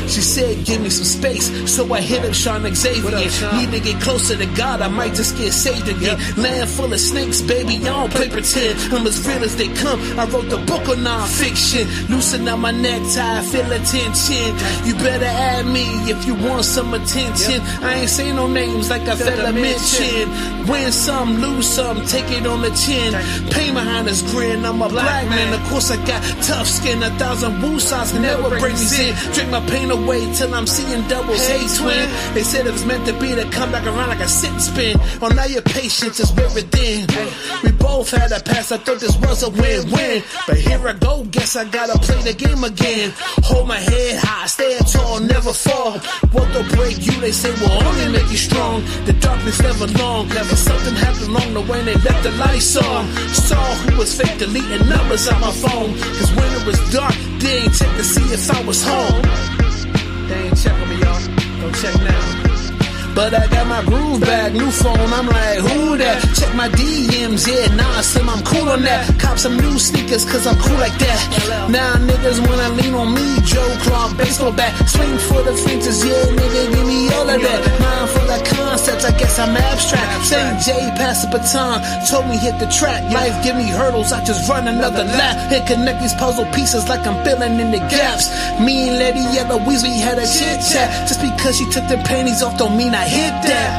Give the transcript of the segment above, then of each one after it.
She said, give me some space, so I hit up Sean Xavier. Need to get closer to God, I might just get saved again. Land full of snakes, baby, I don't play pretend. I'm as real as they come, I wrote the book of non-fiction. Loosen up my necktie, feel attention. You better add me if you want some attention. I ain't saying no names like I fella mentioned. Win some, lose some, take it on the chin. Pain behind this grin, I'm a black man. Of course I got tough skin, 1,000 woosahs can never bring me in. Drink my pain away till I'm seeing doubles. Hey twin, they said it was meant to be to come back around like a sit and spin. Oh, now your patience is very thin. We both had a past, I thought this was a win-win, but here I go, guess I gotta play the game again. Hold my head high, stand tall, never fall. What will break you, they say will only make you strong. The darkness never long, never something happened along the way, they left the lights on. Saw who was fake, deleting numbers on my phone, cause when it was dark, they ain't check to see if I was home. They ain't checking me, y'all. Don't check now. But I got my groove back, new phone, I'm like, who that? Check my DMs, yeah, nah, Slim, I'm cool on that. Cop some new sneakers, cause I'm cool like that. Now niggas wanna lean on me, Joe Clark, baseball bat. Swing for the fences, yeah, nigga, give me all of that. Mind full of concepts, I guess I'm abstract. St. J, pass the baton, told me hit the track. Life give me hurdles, I just run another lap. And connect these puzzle pieces like I'm filling in the gaps. Me and Lady Yellow Weasley had a chit chat. Just because she took the panties off don't mean I hit that.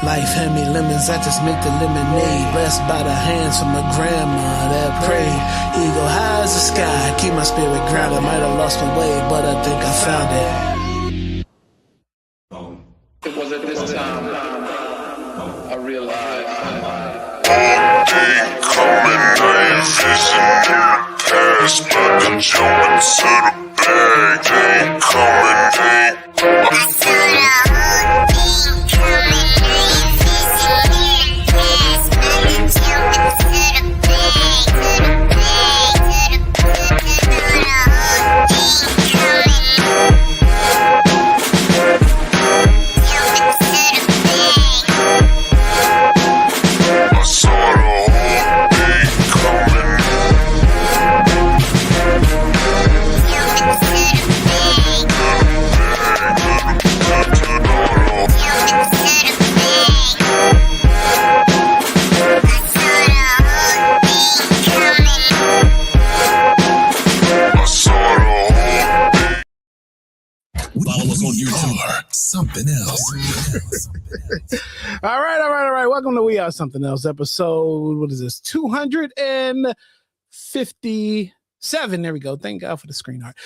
Life hand me lemons, I just make the lemonade. Blessed by the hands from my grandma that prayed. Eagle high as the sky, keep my spirit grounded. Might have lost my way, but I think I found it. It was at this time I realized ain't coming, I ain't vision in the past, but then jumping to the bag. Ain't coming, ain't Something else. All right. Welcome to We Are Something Else episode. What is this? 257. There we go. Thank God for the screen art.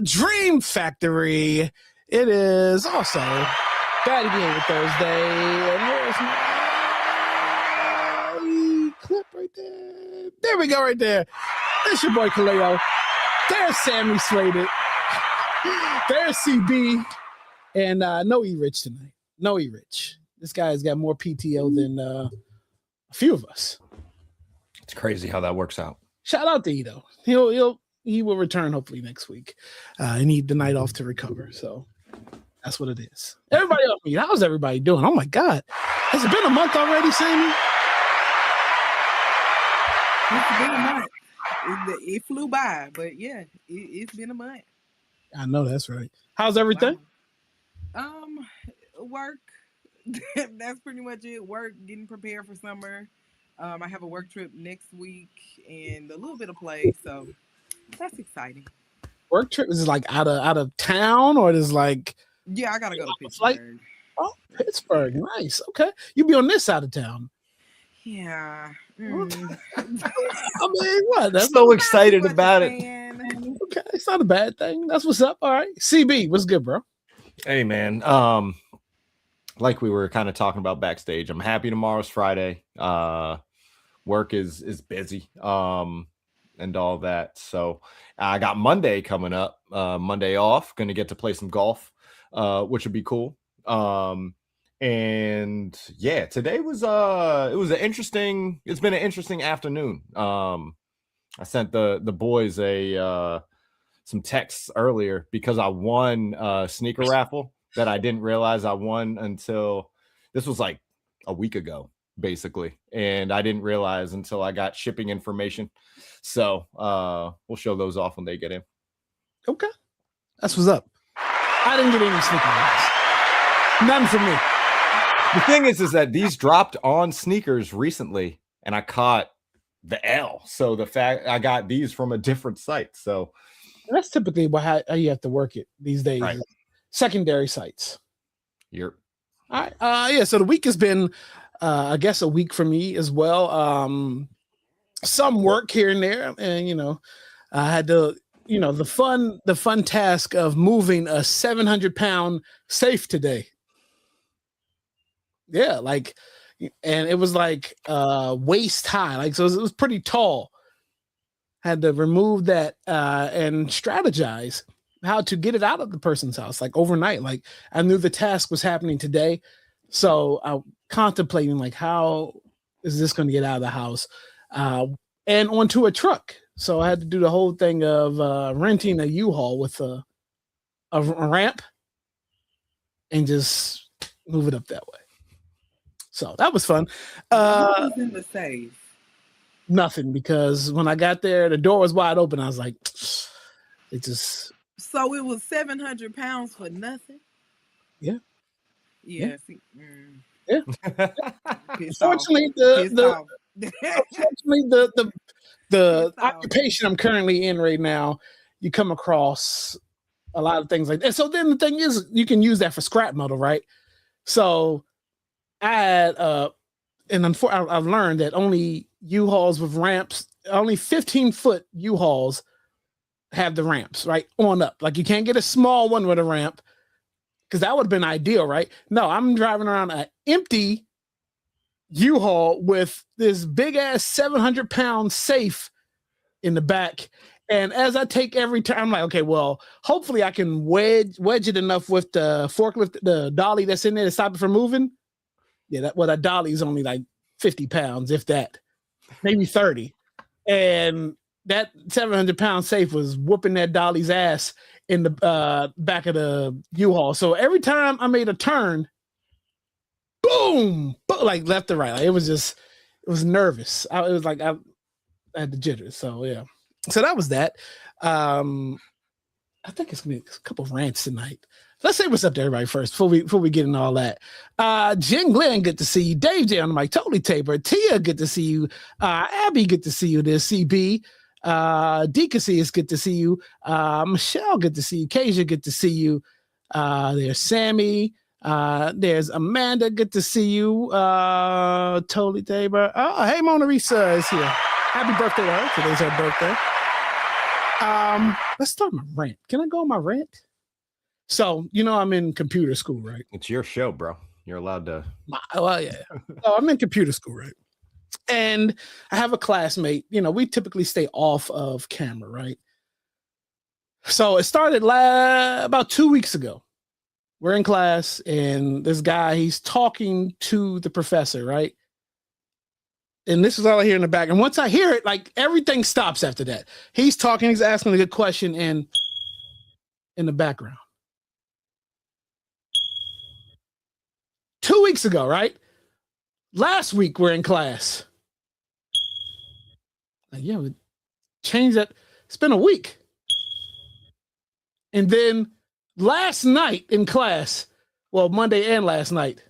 Dream Factory. It is also Baddie Behavior Thursday. And here's my clip right there. There we go, right there. That's your boy Kaleo. There's Sammy Slayedit. There's CB. And no E-Rich tonight. No E-Rich. This guy's got more PTO than a few of us. It's crazy how that works out. Shout out to E though. He will return hopefully next week. I need the night off to recover. So that's what it is. Everybody else, how's everybody doing? Oh my God. Has it been a month already, Sammy? It's been a month. It flew by, but yeah, it's been a month. I know that's right. How's everything? Wow. Work. That's pretty much it. Work, getting prepared for summer. I have a work trip next week and a little bit of play, so that's exciting. Work trip is it like out of town or is like I gotta go to Pittsburgh. Oh, Pittsburgh, nice. Okay, you be on this side of town. Yeah. I mean, what? That's So excited Not too much about a it. fan. okay. It's not a bad thing. That's what's up. All right, CB, what's good, bro? Hey man, like we were kind of talking about backstage, I'm happy tomorrow's Friday. Work is busy, and all that. So I got Monday coming up. Monday off. Going to get to play some golf, which would be cool. And yeah, today was it was an interesting. It's been an interesting afternoon. I sent the boys a some texts earlier because I won a sneaker raffle that I didn't realize I won until this was like a week ago, basically. And I didn't realize until I got shipping information. So we'll show those off when they get in. Okay, that's what's up. I didn't get any sneakers. None for me. The thing is that these dropped on sneakers recently, and I caught the L. So the fact I got these from a different site. So That's typically how you have to work it these days. Right. Secondary sites. you're All right. Yeah. So the week has been, I guess, a week for me as well. Some work here and there, and I had to, the fun task of moving a 700-pound safe today. Yeah, and it was like waist high, so it was pretty tall. Had to remove that and strategize how to get it out of the person's house, like overnight. Like I knew the task was happening today, so I contemplating like how is this going to get out of the house and onto a truck. So I had to do the whole thing of renting a U-Haul with a ramp and just move it up that way. So that was fun. What was in the safe? Nothing, because when I got there, the door was wide open. I was like, it just. So it was 700 pounds for nothing? Yeah. Yeah. Yeah. Unfortunately, the occupation I'm currently in right now, you come across a lot of things like that. So then the thing is, you can use that for scrap metal, right? So I had and I've learned that only U-Hauls with ramps, only 15-foot U-Hauls have the ramps, right? On up. Like you can't get a small one with a ramp, because that would have been ideal, right? No, I'm driving around an empty U-Haul with this big ass 700-pound safe in the back. And as I take every turn, I'm like, okay, well, hopefully I can wedge it enough with the forklift, the dolly that's in there to stop it from moving. Yeah, that dolly is only like 50 pounds, if that, maybe 30. And that 700-pound safe was whooping that dolly's ass in the back of the U-Haul. So every time I made a turn, boom, like left to right. Like it was nervous. It was like I had the jitters. So yeah. So that was that. I think it's gonna be a couple of rants tonight. Let's say what's up to everybody first before we get into all that. Jen Glenn, good to see you. Dave J on the mic, totally taper. Tia, good to see you. Abby, good to see you. There's CB. Decacy, is good to see you. Michelle, good to see you. Kasia, good to see you. There's Sammy. There's Amanda, good to see you. Totally taper. Oh, hey, Mona Lisa is here. Happy birthday to her. Today's her birthday. Let's start my rant. Can I go on my rant? So, I'm in computer school, right? it's your show, bro. You're allowed to. Well, yeah. So I'm in computer school, right? And I have a classmate. We typically stay off of camera, right? So it started about 2 weeks ago. We're in class, and this guy, he's talking to the professor, right? And this is all I hear in the back. And once I hear it, like everything stops after that. He's talking, he's asking a good question, and in the background. 2 weeks ago, right? Last week we're in class. Like, yeah, we changed that. It's been a week. And then last night in class, well, Monday and last night,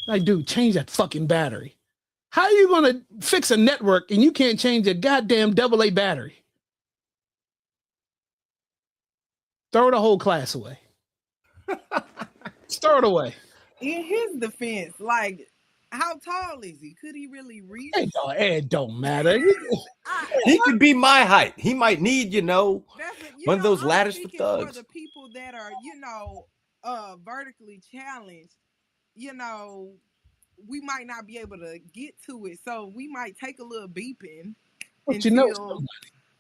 like, dude, change that fucking battery. How are you going to fix a network and you can't change a goddamn AA battery? Throw the whole class away. Just throw it away. In his defense, like, how tall is he? Could he really reach? It don't matter. He could be my height. He might need, one of those ladders for thugs. For the people that are, vertically challenged, we might not be able to get to it. So we might take a little beeping until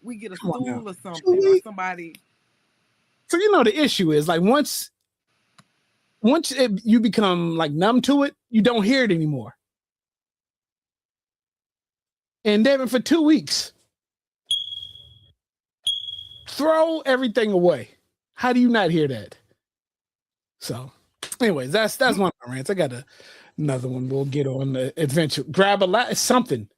we get a stool or something or somebody. So the issue is like once you become like numb to it, you don't hear it anymore. And then for 2 weeks, throw everything away. How do you not hear that? So, anyways, that's one of my rants. I got another one. We'll get on the adventure. Grab something.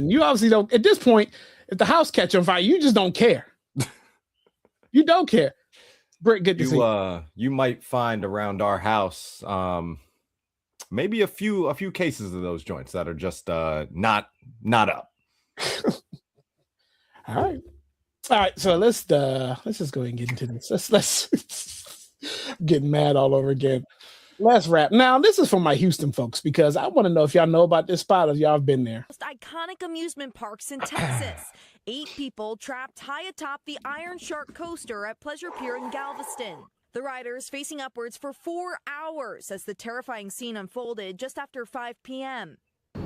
You obviously don't. At this point, if the house catch on fire, you just don't care. You don't care. Britt, good to see you. You might find around our house, maybe a few cases of those joints that are just not up. All right. So let's just go ahead and get into this. Let's getting mad all over again. Let's wrap. Now, this is for my Houston folks because I want to know if y'all know about this spot, if y'all have been there. Most iconic amusement parks in Texas. 8 people trapped high atop the Iron Shark coaster at Pleasure Pier in Galveston. The riders facing upwards for 4 hours as the terrifying scene unfolded just after 5 p.m.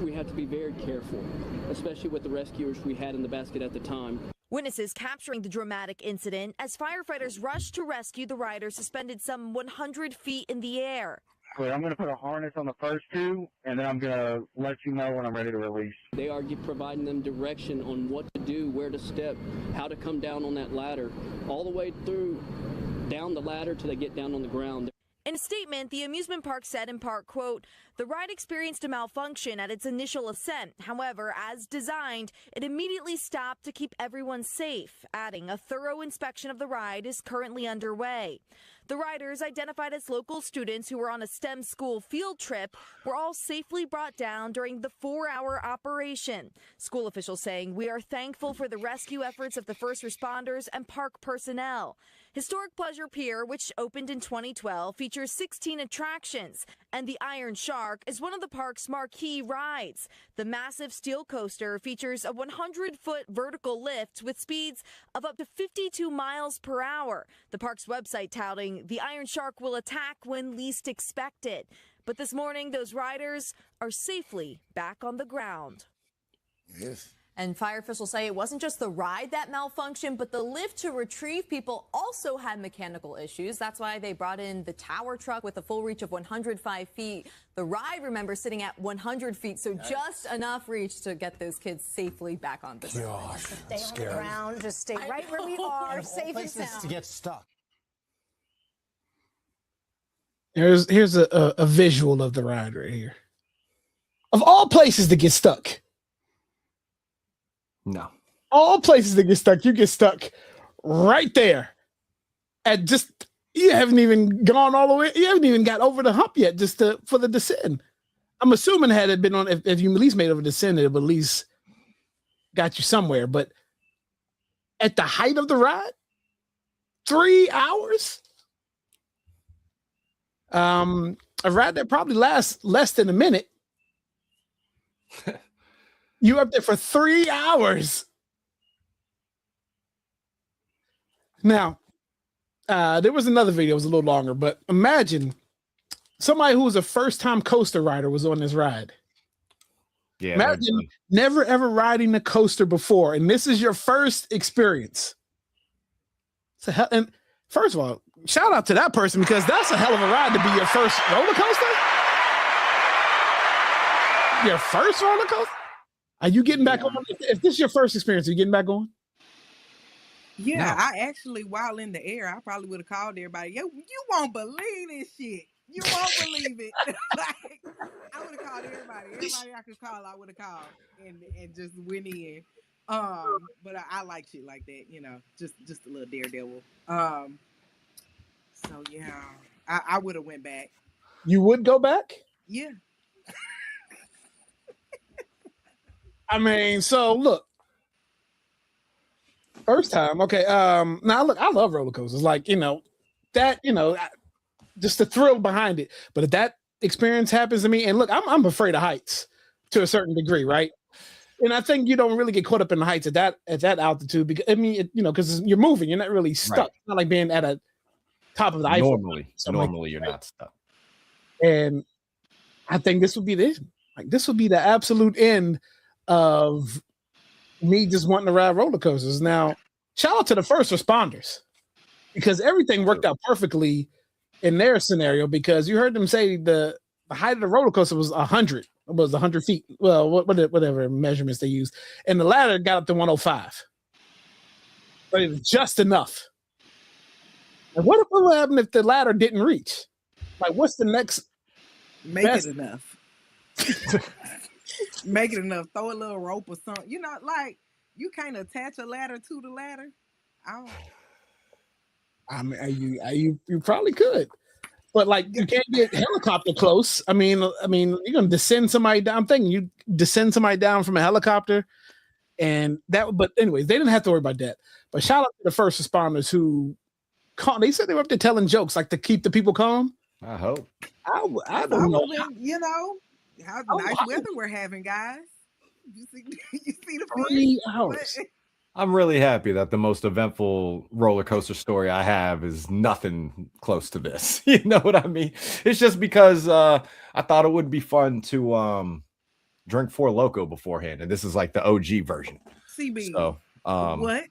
We have to be very careful, especially with the rescuers we had in the basket at the time. Witnesses capturing the dramatic incident as firefighters rushed to rescue the riders suspended some 100 feet in the air. I'm going to put a harness on the first 2, and then I'm going to let you know when I'm ready to release. They are providing them direction on what to do, where to step, how to come down on that ladder, all the way through down the ladder till they get down on the ground. In a statement, the amusement park said in part, quote, "The ride experienced a malfunction at its initial ascent. However, as designed, it immediately stopped to keep everyone safe," adding a thorough inspection of the ride is currently underway. The riders, identified as local students who were on a STEM school field trip, were all safely brought down during the 4-hour operation. School officials saying, "We are thankful for the rescue efforts of the first responders and park personnel." Historic Pleasure Pier, which opened in 2012, features 16 attractions, and the Iron Shark is one of the park's marquee rides. The massive steel coaster features a 100-foot vertical lift with speeds of up to 52 miles per hour. The park's website touting the Iron Shark will attack when least expected. But this morning, those riders are safely back on the ground. Yes. And fire officials say it wasn't just the ride that malfunctioned, but the lift to retrieve people also had mechanical issues. That's why they brought in the tower truck with a full reach of 105 feet. The ride, remember, sitting at 100 feet, so just enough reach to get those kids safely back on the ground. Stay on the ground, just stay right where we are, safe and sound. To get stuck. Here's a visual of the ride right here. Of all places to get stuck. No. All places to get stuck, you get stuck right there. You haven't even gone all the way. You haven't even got over the hump yet for the descent. I'm assuming had it been on, if you at least made over the descent, it would at least got you somewhere. But at the height of the ride, 3 hours? A ride that probably lasts less than a minute. You up there for 3 hours. Now, there was another video. It was a little longer, but imagine somebody who was a first-time coaster rider was on this ride. Yeah. Imagine never ever riding a coaster before, and this is your first experience. And first of all, shout out to that person because that's a hell of a ride to be your first roller coaster. Your first roller coaster? Are you getting back on? If this is your first experience, are you getting back on? Yeah, no. I actually, while in the air, I probably would have called everybody. Yo, you won't believe this shit. You won't believe it. Like, I would have called everybody. Everybody I could call, I would have called and just went in. But I like shit like that, just a little daredevil. So yeah, I would have went back. You would go back? Yeah. I mean, so look. First time, okay. Now look, I love roller coasters. Like, just the thrill behind it. But if that experience happens to me, and look, I'm afraid of heights to a certain degree, right? And I think you don't really get caught up in the heights at that altitude because I mean, because you're moving, you're not really stuck. Right. It's not like being at a top of the Eiffel. Normally you're not stuck. And I think this would be this would be the absolute end of me just wanting to ride roller coasters. Now, shout out to the first responders because everything worked out perfectly in their scenario because you heard them say the height of the roller coaster was 100. It was 100 feet. Well, whatever measurements they used. And the ladder got up to 105. But it was just enough. And what would happen if the ladder didn't reach? Like, what's the next? Make it enough. Make it enough. Throw a little rope or something. Like you can't attach a ladder to the ladder. I mean, you probably could, but like you can't get helicopter close. I mean, you're gonna descend somebody down. I'm thinking you descend somebody down from a helicopter, and that. But anyways, they didn't have to worry about that. But shout out to the first responders who, they said they were up there telling jokes like to keep the people calm. I hope. I don't know. How nice weather we're having, guys. You see the 3 hours. I'm really happy that the most eventful roller coaster story I have is nothing close to this. You know what I mean? It's just because I thought it would be fun to drink Four Loko beforehand, and this is like the OG version. CB. So, what?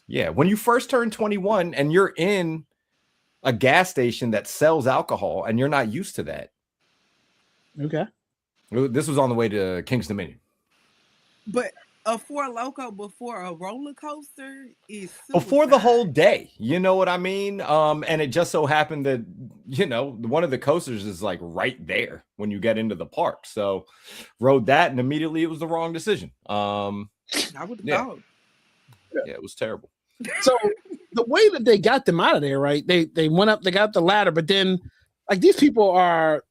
Yeah, when you first turn 21 and you're in a gas station that sells alcohol and you're not used to that. Okay. This was on the way to King's Dominion. But a Four Loko before a roller coaster is suicide. Before the whole day. You know what I mean? And it just so happened that, one of the coasters is like right there when you get into the park. So rode that and immediately it was the wrong decision. I would have thought. Yeah, it was terrible. So the way that they got them out of there, right? They went up, they got up the ladder, but then like these people are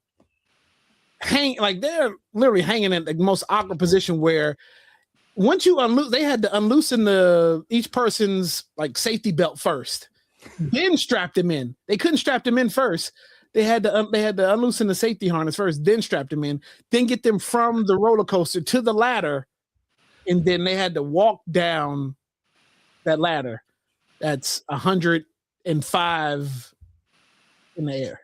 they're literally hanging in the most awkward position where once you unloose, they had to unloosen each person's like safety belt first, then strap them in. They couldn't strap them in first. They had to unloosen the safety harness first, then strap them in, then get them from the roller coaster to the ladder, and then they had to walk down that ladder. That's 105 in the air.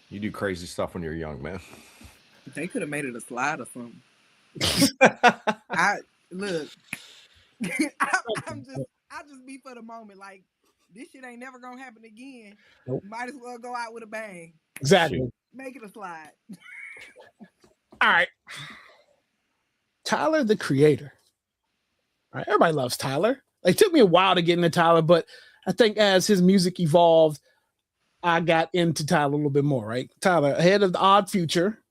You do crazy stuff when you're young, man. They could have made it a slide or something. Look, I just be for the moment. Like this shit ain't never gonna happen again. Nope. Might as well go out with a bang. Exactly. Make it a slide. All right. Tyler, the Creator. All right, everybody loves Tyler. It took me a while to get into Tyler, but I think as his music evolved, I got into Tyler a little bit more, right? Tyler, ahead of the Odd Future.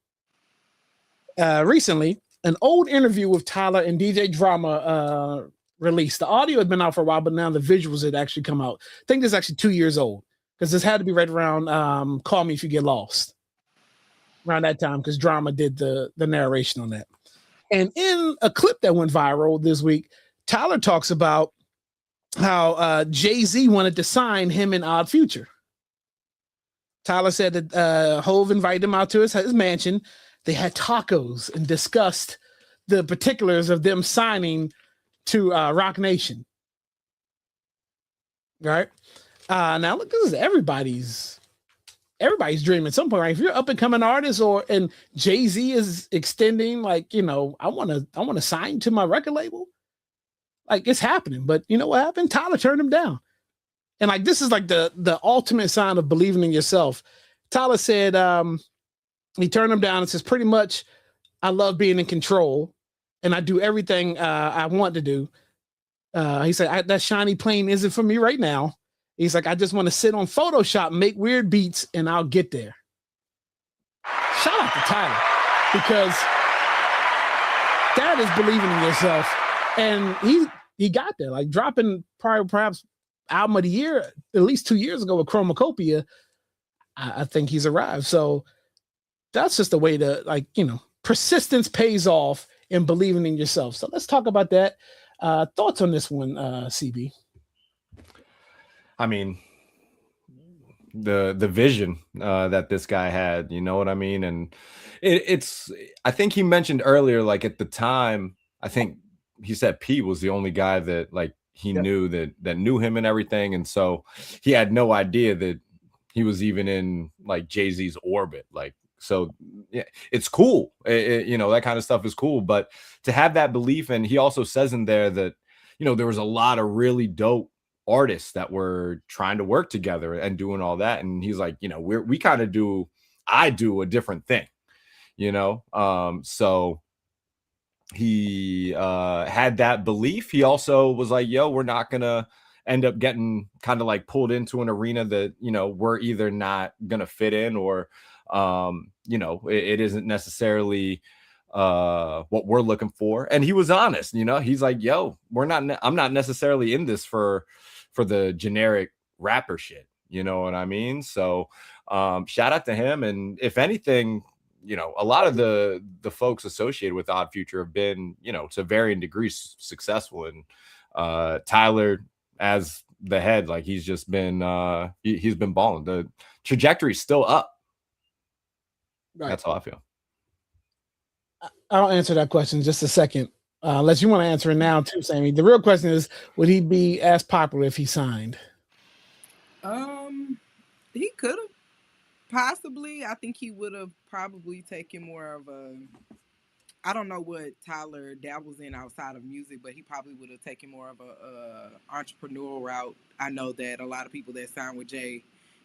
Recently, an old interview with Tyler and DJ Drama released. The audio had been out for a while, but now the visuals had actually come out. I think this is actually 2 years old because this had to be right around Call Me If You Get Lost. Around that time, because Drama did the narration on that. And in a clip that went viral this week, Tyler talks about how Jay-Z wanted to sign him in Odd Future. Tyler said that Hove invited him out to his mansion. They had tacos and discussed the particulars of them signing to Rock Nation. Right? Now look, this is everybody's dream at some point, right? If you're an up and coming artist and Jay-Z is extending, like, I want to sign to my record label. Like it's happening, but you know what happened? Tyler turned him down. And like, this is like the ultimate sign of believing in yourself. Tyler said, he turned him down and says, pretty much, I love being in control and I do everything I want to do. He said, that shiny plane isn't for me right now. He's like, I just want to sit on Photoshop, make weird beats, and I'll get there. Shout out to Tyler, because that is believing in yourself. And he got there, like dropping perhaps album of the year at least 2 years ago with Chromacopia. I think he's arrived. So that's just a way to, persistence pays off in believing in yourself. So let's talk about that. Thoughts on this one, CB? I mean, the vision that this guy had, you know what I mean? And it's I think he mentioned earlier, like at the time, I think he said P was the only guy that like he knew that knew him and everything, and so he had no idea that he was even in like Jay-Z's orbit. Like, so yeah, it's cool. You know, that kind of stuff is cool, but to have that belief, and he also says in there that, you know, there was a lot of really dope artists that were trying to work together and doing all that. And he's like, you know, we kind of do, I do a different thing, you know? So he had that belief. He also was like, yo, we're not gonna end up getting kind of like pulled into an arena that, you know, we're either not gonna fit in, or you know, it isn't necessarily what we're looking for. And he was honest, you know, he's like, yo, I'm not necessarily in this for the generic rapper shit, you know what I mean? So shout out to him. And if anything, you know, a lot of the folks associated with Odd Future have been, you know, to varying degrees successful. And Tyler as the head, like he's just been he's been balling. The trajectory's still up. Right. That's how I feel. I'll answer that question in just a second. Unless you want to answer it now too, Sammy. The real question is, would he be as popular if he signed? He could have. Possibly. I think he would have probably taken more of a, I don't know what Tyler dabbles in outside of music, but he probably would have taken more of a entrepreneurial route. I know that a lot of people that sign with Jay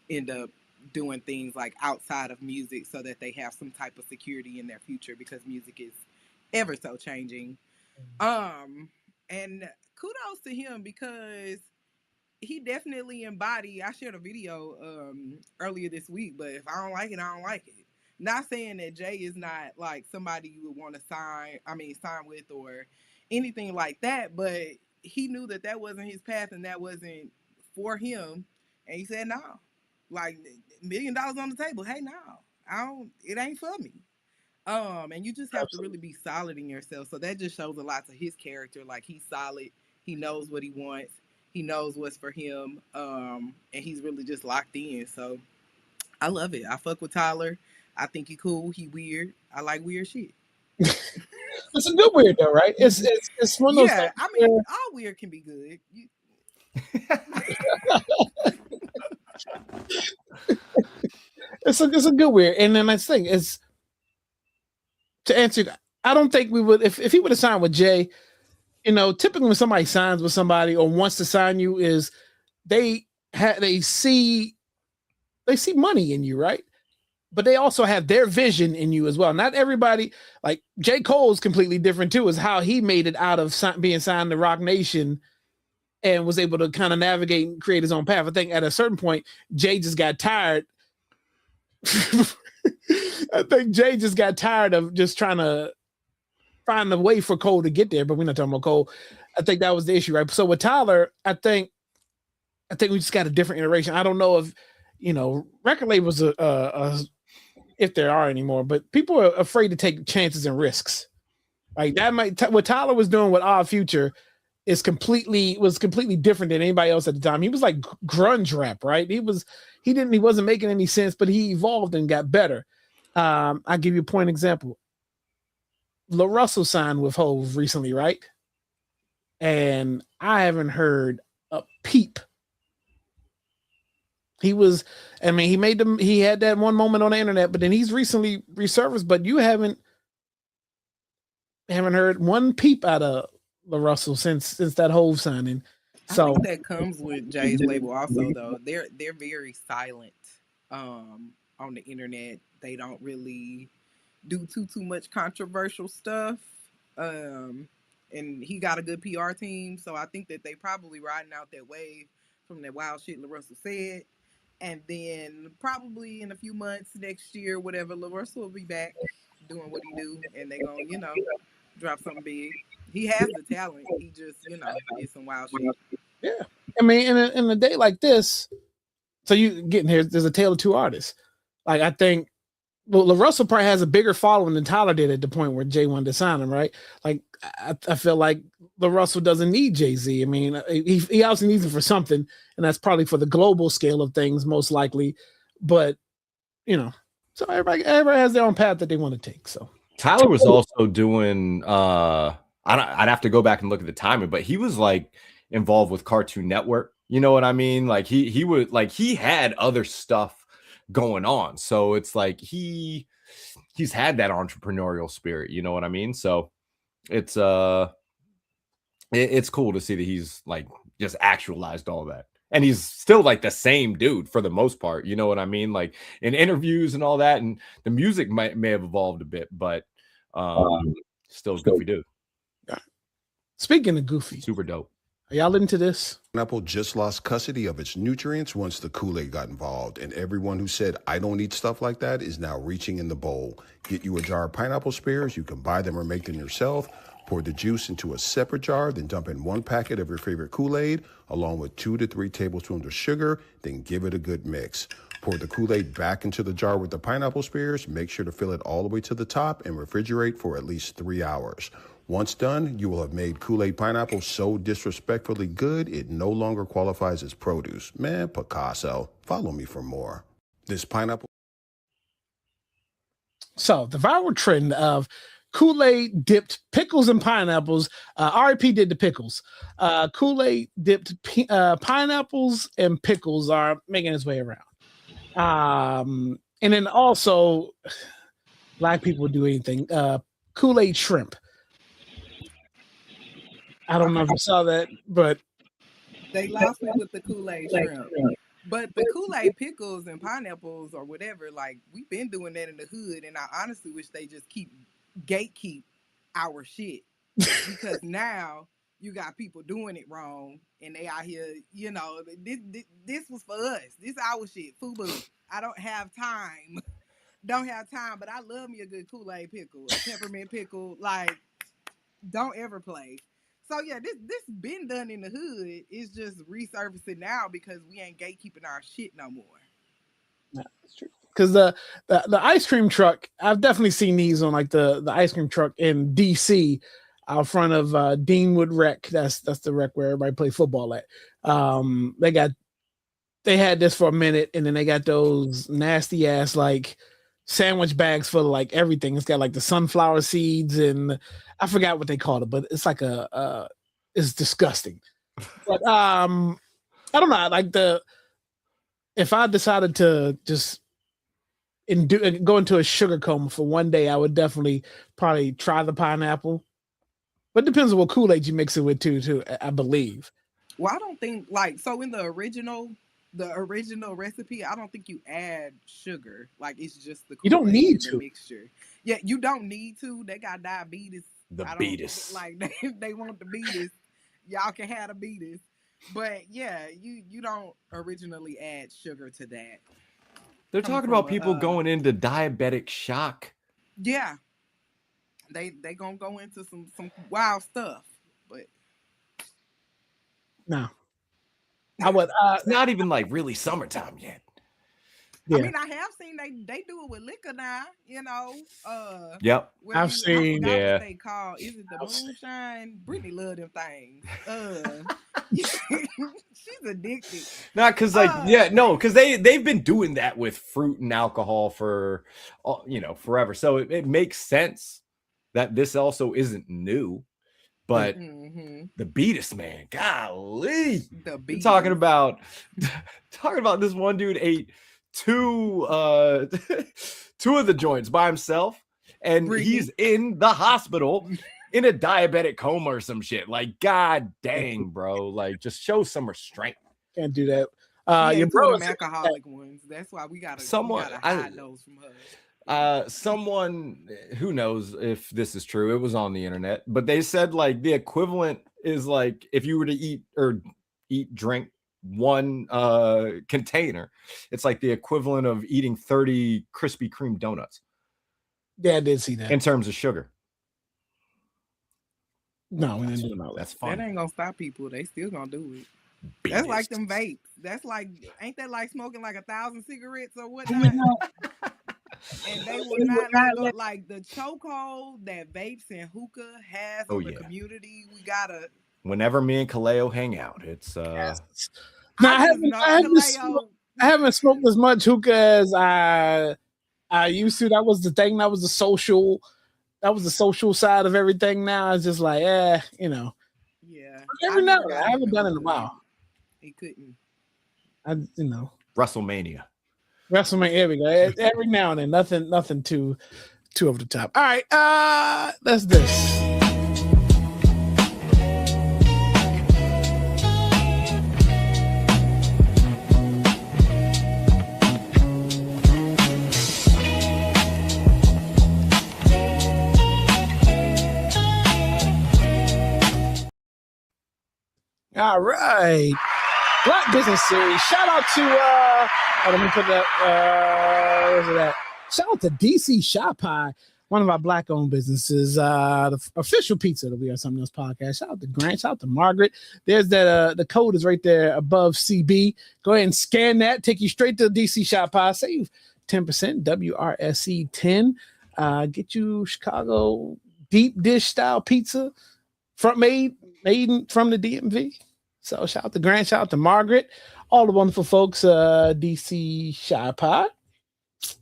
end up doing things like outside of music so that they have some type of security in their future, because music is ever so changing. And kudos to him, because he definitely embodied. I shared a video earlier this week, but if I don't like it, I don't like it. Not saying that Jay is not like somebody you would want to sign with or anything like that, but he knew that that wasn't his path and that wasn't for him, and he said no. Like $1 million on the table. Hey, no, it ain't for me. And you just have to really be solid in yourself. So that just shows a lot to his character. Like, he's solid. He knows what he wants. He knows what's for him. And he's really just locked in. So I love it. I fuck with Tyler. I think he cool. He weird. I like weird shit. It's a good weird though, right? It's one of those things. I mean, all weird can be good. It's a good weird. And then I think is to answer. I don't think we would if he would have signed with Jay. You know, typically when somebody signs with somebody or wants to sign you, is they see money in you, right? But they also have their vision in you as well. Not everybody, like J. Cole is completely different too, is how he made it out of being signed to Rock Nation and was able to kind of navigate and create his own path. I think at a certain point, Jay just got tired. I think Jay just got tired of just trying to find a way for Cole to get there, but we're not talking about Cole. I think that was the issue, right? So with Tyler, I think we just got a different iteration. I don't know if, you know, record labels if there are anymore, but people are afraid to take chances and risks. Like that what Tyler was doing with Odd Future was completely different than anybody else at the time. He was like grunge rap, right? He wasn't making any sense, but he evolved and got better. I'll give you a point example. La Russell signed with Hove recently, right? And I haven't heard a peep. He had that one moment on the internet, but then he's recently resurfaced, but you haven't heard one peep out of La Russell since that Hove signing. So I think that comes with Jay's label also, though. They're very silent on the internet. They don't really do too much controversial stuff. And he got a good PR team, so I think that they probably riding out that wave from that wild shit La Russell said. And then probably in a few months next year, whatever, La Russell will be back doing what he do, and they gonna, you know, drop something big. He has the talent. He just, you know, did some wild shit. Yeah, I mean, in a day like this, so you getting here, there's a tale of two artists. Like I think well, LaRussell probably has a bigger following than Tyler did at the point where Jay wanted to sign him, right? Like, I feel like LaRussell doesn't need Jay-Z. I mean, he obviously needs him for something, and that's probably for the global scale of things, most likely. But, so everybody has their own path that they want to take. So Tyler was also doing, I'd have to go back and look at the timing, but he was like involved with Cartoon Network. You know what I mean? Like he would, like, he had other stuff going on, so it's like he's had that entrepreneurial spirit, you know what I mean? So it's cool to see that he's like just actualized all that, and he's still like the same dude for the most part, you know what I mean? Like in interviews and all that, and the music may have evolved a bit, but still goofy dude. Speaking of goofy, super dope. Are y'all into this? Pineapple just lost custody of its nutrients once the Kool-Aid got involved, and everyone who said, I don't eat stuff like that, is now reaching in the bowl. Get you a jar of pineapple spears. You can buy them or make them yourself. Pour the juice into a separate jar, then dump in 1 packet of your favorite Kool-Aid, along with 2 to 3 tablespoons of sugar, then give it a good mix. Pour the Kool-Aid back into the jar with the pineapple spears. Make sure to fill it all the way to the top and refrigerate for at least 3 hours. Once done, you will have made Kool-Aid pineapple so disrespectfully good, it no longer qualifies as produce. Man, Picasso, follow me for more. This pineapple. So the viral trend of Kool-Aid dipped pickles and pineapples. RIP did the pickles. Kool-Aid dipped pineapples and pickles are making its way around. And then also, Black people do anything. Kool-Aid shrimp. I don't know if you saw that, but they lost me with the Kool-Aid shrimp. But the Kool-Aid pickles and pineapples or whatever, like, we've been doing that in the hood, and I honestly wish they just gatekeep our shit, because now you got people doing it wrong, and they out here, this was for us. This our shit, FUBU. I don't have time. But I love me a good Kool-Aid pickle, a peppermint pickle. Like, don't ever play. So yeah, this been done in the hood. It's just resurfacing now because we ain't gatekeeping our shit no more. Yeah, that's true. Because the ice cream truck, I've definitely seen these on like the ice cream truck in DC out front of Deanwood Rec. That's the rec where everybody play football at. They had this for a minute, and then they got those nasty ass like sandwich bags full of like everything. It's got like the sunflower seeds, and I forgot what they called it, but it's like it's disgusting. But I don't know, like if I decided to just go into a sugar coma for one day, I would definitely probably try the pineapple. But it depends on what Kool-Aid you mix it with too, I believe. Well, I don't think so in the original recipe, I don't think you add sugar. Like, it's just the Kool-Aid, you don't need to mixture. Yeah, you don't need to. They got diabetes. The beatus. Like they want the beatus. Y'all can have the beatus. But yeah, you don't originally add sugar to that. They're talking about people going into diabetic shock. Yeah. They gonna go into some wild stuff, but no. I would it's not even like really summertime yet. Yeah. I mean, I have seen they do it with liquor now, Yep. I've seen, what they call, is it the moonshine? Brittany love them things. She's addicted. Not because because they've been doing that with fruit and alcohol for forever. So it makes sense that this also isn't new. But the beatus, man, golly, you're talking about this one dude ate two of the joints by himself, and he's in the hospital in a diabetic coma or some shit. Like, god dang, bro, like, just show some restraint. Can't do that. Your bro is alcoholic ones. That's why we gotta hide those from her. Someone who knows if this is true, it was on the internet, but they said like the equivalent is like if you were to drink one container, it's like the equivalent of eating 30 Krispy Kreme donuts. Yeah, I did see that. In terms of sugar. No, we didn't do that. That's fine. That ain't gonna stop people. They still gonna do it. That's like them vapes. That's like, ain't that like smoking like 1,000 cigarettes or whatnot? And they will not let go. Like the chokehold that vapes and hookah has on the community, we gotta. Whenever me and Kaleo hang out, it's Now, I haven't smoked as much hookah as I used to. That was the thing. That was the social side of everything. Now it's just like, you know. Yeah. Every now and then. I haven't done it in a while. He couldn't. WrestleMania. Here we go. Every now and then, nothing too over the top. All right, that's this. All right. Black Business Series. Shout out to let me put that where's it at? Shout out to DC Shop Pie, one of our black owned businesses, the official pizza that we are Something Else podcast. Shout out to Grant, shout out to Margaret. There's that the code is right there above CB. Go ahead and scan that, take you straight to DC Shop Pie, save 10%, WRSE 10. Get you Chicago deep dish style pizza, made from the DMV. So shout out to Grant, shout out to Margaret, all the wonderful folks, DC Shy Pie.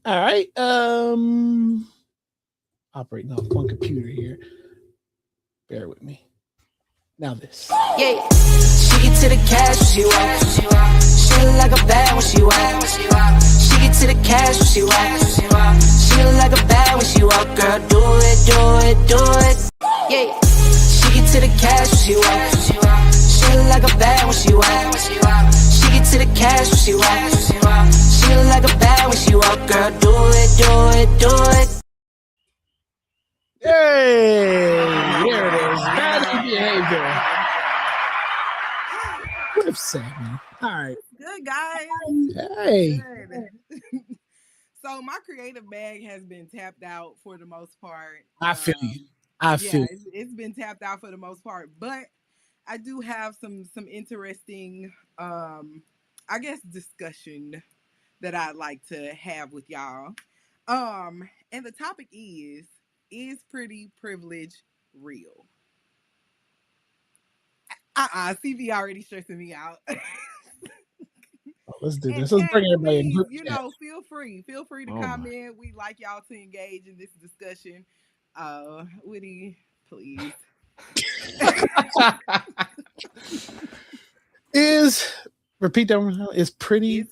All right. Operating off one computer here. Bear with me. Now this. Yeah. She get to the cash when she walk. She look like a bad when she walk. She get to the cash when she walk. She look like a bad when she walk. Girl, do it, do it, do it. Yeah. She get to the cash when she walk. She look like a bad when she walk. She get to the cash when she walk. She look like a bad when she walk. Girl, do it, do it, do it. Hey, here it is. Baddie Behavior. What have Sammy? All right. Good, guys. Hey. Good. So my creative bag has been tapped out for the most part. I feel you. It's been tapped out for the most part, but I do have some interesting, I guess, discussion that I'd like to have with y'all. And the topic is pretty privilege real? CV already stressing me out. Let's do this. Let's bring everybody in. Feel free to comment. We like y'all to engage in this discussion. Woody, please. Repeat that one. Is pretty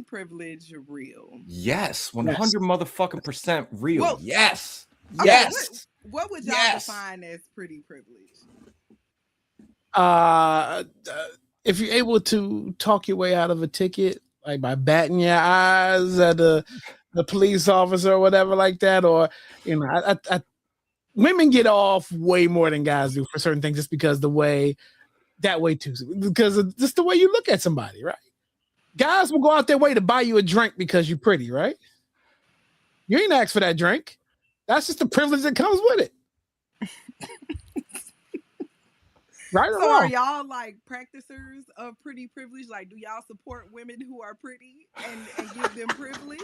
privilege real? Yes, 100 motherfucking % real. Well, yes. Okay, yes. What would y'all define as pretty privilege? If you're able to talk your way out of a ticket, like by batting your eyes at the police officer or whatever like that, or women get off way more than guys do for certain things, just because because of just the way you look at somebody, right? Guys will go out their way to buy you a drink because you're pretty, right? You ain't asked for that drink. That's just the privilege that comes with it. Right or So wrong? are y'all like practicers of pretty privilege? Like, do y'all support women who are pretty and give them privilege?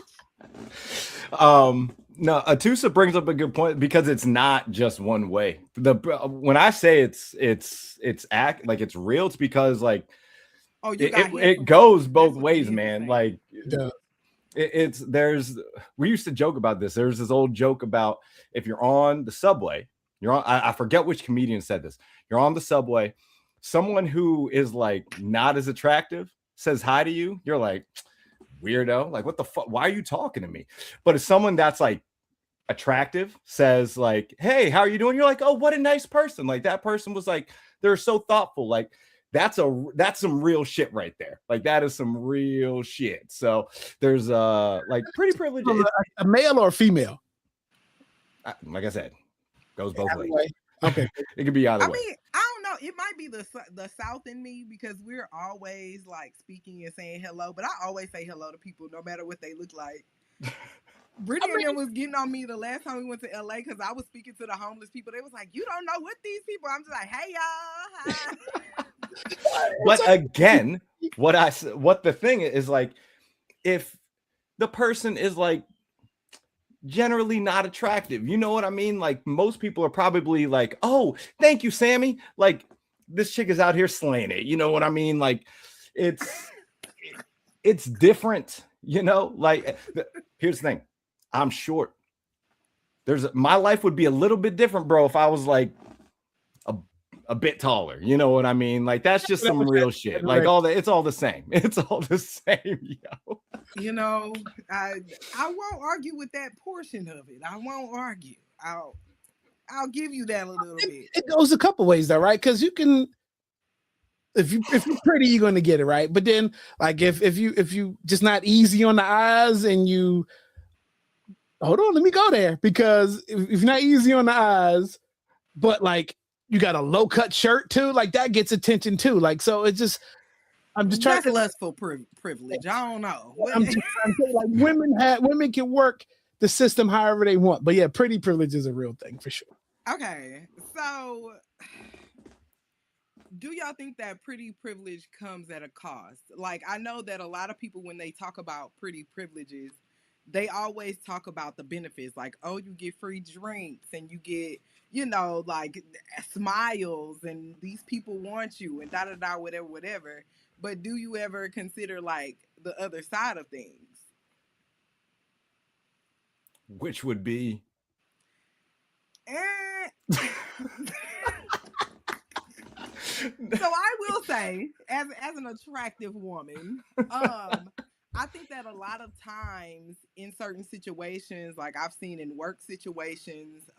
No, Atusa brings up a good point, because it's not just one way. When I say it's real, it's because like it goes both ways, man. Like we used to joke about this. There's this old joke about if you're on the subway, I forget which comedian said this. You're on the subway, someone who is like not as attractive says hi to you. You're like, weirdo. Like, what the fuck? Why are you talking to me? But if someone that's like attractive says like, hey, how are you doing? You're like, oh, what a nice person. Like, that person was like, they're so thoughtful. Like, that's some real shit right there. Like, that is some real shit. So there's like pretty privilege. A male or a female? Like I said, goes both ways. Okay. It could be either way. I mean, I don't know. It might be the South in me, because we're always like speaking and saying hello, but I always say hello to people no matter what they look like. Brittany was getting on me the last time we went to LA because I was speaking to the homeless people. They was like, you don't know what these people. I'm just like, hey y'all. Hi. But again, what the thing is, like, if the person is like generally not attractive. You know what I mean? Like most people are probably like, oh, thank you, Sammy. Like this chick is out here slaying it. You know what I mean? Like it's different, you know, like here's the thing. I'm short. My life would be a little bit different, bro, if I was like a bit taller. You know what I mean? Like that's just some real shit. Like it's all the same. It's all the same, yo. You know, I won't argue with that portion of it. I won't argue. I'll give you that a little bit. It goes a couple ways though, right? Because you can, if you're pretty, you're going to get it, right? But then, like if you just not easy on the eyes and you hold on, let me go there, because if you're not easy on the eyes, but like you got a low cut shirt too, like that gets attention too. Like so, it's just I'm just trying to lustful privilege. I don't know. I'm just trying to say, like women can work the system however they want, but yeah, pretty privilege is a real thing for sure. Okay, so do y'all think that pretty privilege comes at a cost? Like, I know that a lot of people, when they talk about pretty privileges, they always talk about the benefits, like, oh, you get free drinks and you get, you know, like smiles and these people want you and da-da-da, whatever. But do you ever consider like the other side of things? Which would be? So I will say, as an attractive woman, I think that a lot of times in certain situations, like I've seen in work situations,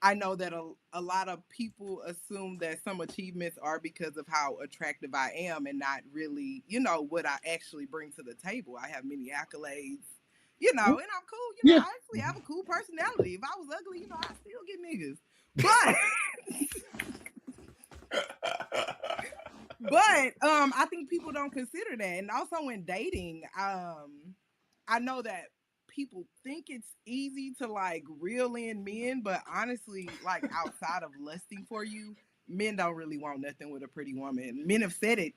I know that a lot of people assume that some achievements are because of how attractive I am and not really, you know, what I actually bring to the table. I have many accolades, you know, and I'm cool. You know, I actually have a cool personality. If I was ugly, you know, I still get niggas. But I think people don't consider that. And also in dating, I know that people think it's easy to like reel in men, but honestly, like outside of lusting for you, men don't really want nothing with a pretty woman. Men have said it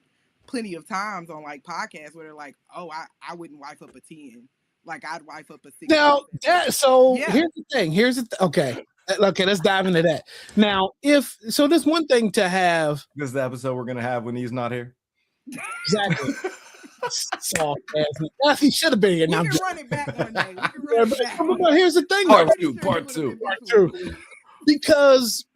plenty of times on like podcasts where they're like, oh, I wouldn't wife up a 10. Like I'd wife up a 6. Now, here's the thing. Okay, let's dive into that. Now, there's one thing to have. This is the episode we're gonna have when he's not here. Exactly. Soft ass. He should have been here. Now we can run it back one day. But here's the thing. Part two. Because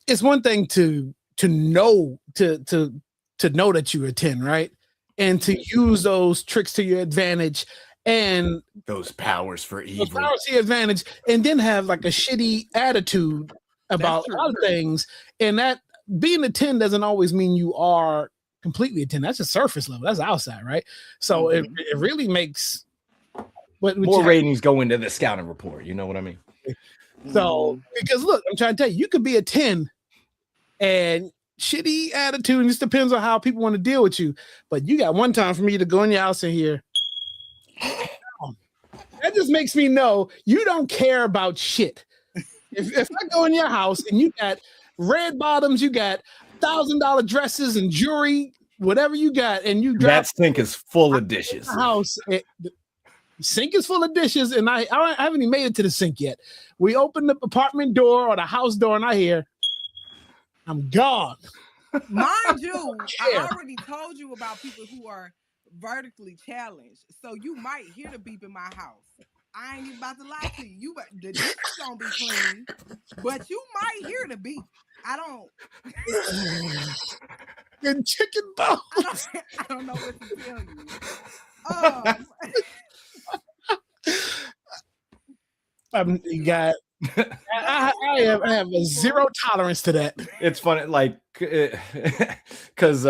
it's one thing to know to know that you're a 10, right? And to use those tricks to your advantage and those powers for evil. Those powers to your advantage, and then have like a shitty attitude about other things. And that being a 10 doesn't always mean you are completely a 10. That's a surface level. That's outside, right? So it really makes more ratings go into the scouting report. You know what I mean? So because look, I'm trying to tell you, you could be a 10 and shitty attitude, and it just depends on how people want to deal with you. But you got one time for me to go in your house and hear. That just makes me know you don't care about shit. If I go in your house and you got red bottoms, you got $1,000 dresses and jewelry, whatever you got, and you that sink is full of dishes. House, the sink is full of dishes, and I haven't even made it to the sink yet. We open the apartment door or the house door, and I hear, "I'm gone." Mind you, I already told you about people who are vertically challenged, so you might hear the beep in my house. I ain't even about to lie to you. The dishes don't be clean, but you might hear the beep. I don't. And chicken bones. I don't know what to tell you. You got. I have a zero tolerance to that. It's funny, like, because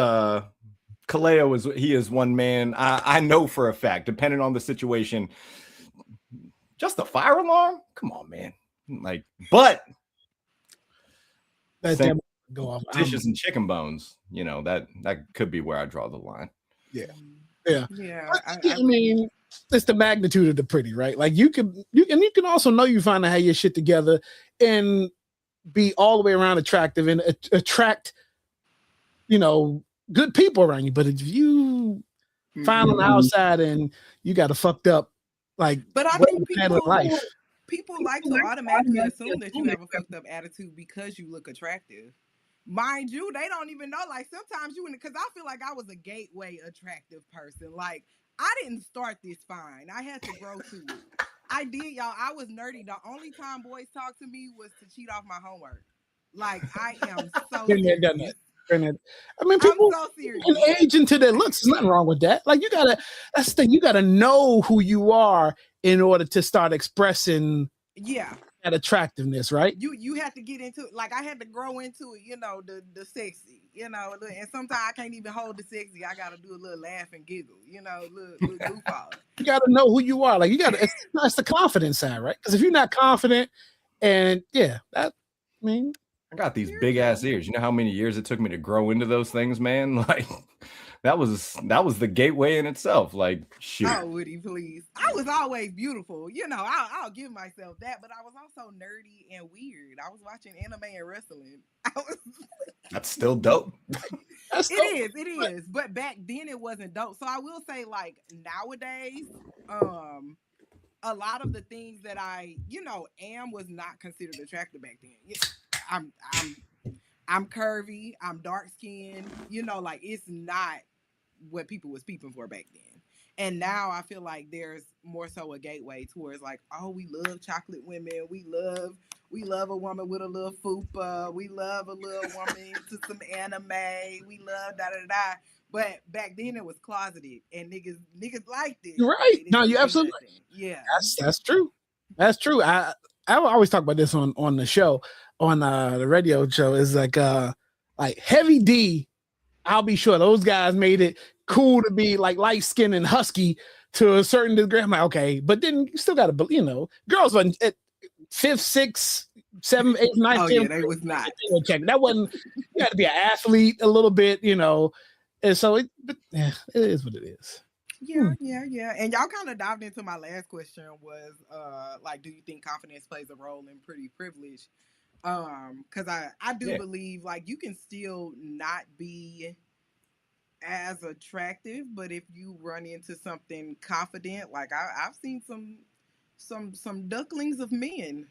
Kaleo is one man. I know for a fact, depending on the situation, just a fire alarm. Come on, man. Like, but go off dishes and chicken bones. You know that could be where I draw the line. Yeah. I mean, it's the magnitude of the pretty, right? Like you can also know you find out how your shit together and be all the way around attractive and attract, you know, good people around you. But if you find on the outside and you got a fucked up like, But I what think the pattern of life. people like to automatically assume that you have a fucked up attitude because you look attractive. Mind you, they don't even know. Like sometimes because I feel like I was a gateway attractive person. Like I didn't start this fine. I had to grow to it. I did, y'all. I was nerdy. The only time boys talked to me was to cheat off my homework. Like I am so Been there, done serious. that. I mean, people I'm so serious. can age into their looks. There's nothing wrong with that. Like that's the thing. You gotta know who you are in order to start expressing that attractiveness, right? You have to get into it. Like I had to grow into it, the sexy, and sometimes I can't even hold the sexy. I gotta do a little laugh and giggle, little goof off. You gotta know who you are. Like it's the confidence side, right? Because if you're not confident, and I got these big ass ears. You know how many years it took me to grow into those things, man? Like that was the gateway in itself. Like shoot. Oh, Woody, please. I was always beautiful. I'll give myself that, but I was also nerdy and weird. I was watching anime and wrestling. That's still dope. It is. But back then it wasn't dope. So I will say, like nowadays, a lot of the things that I, am was not considered attractive back then. I'm curvy, I'm dark skinned, like it's not what people was peeping for back then. And now I feel like there's more so a gateway towards like, oh, we love chocolate women, we love a woman with a little fupa, we love a little woman to some anime, we love da da da. But back then it was closeted and niggas liked it. Right. No, you absolutely. Yeah. That's true. That's true. I always talk about this on the show, on the radio show. Is like Heavy D. I'll be sure those guys made it cool to be like light skinned and husky to a certain degree. I'm like, okay, but then you still got to, girls on at 5th, 6th, 7th, 8th, 9th. Oh yeah, they was not. That wasn't. You got to be an athlete a little bit, and so it is what it is. Yeah. And y'all kind of dived into my last question was like, do you think confidence plays a role in pretty privilege? Because I do believe like you can still not be as attractive, but if you run into something confident, like I've seen some ducklings of men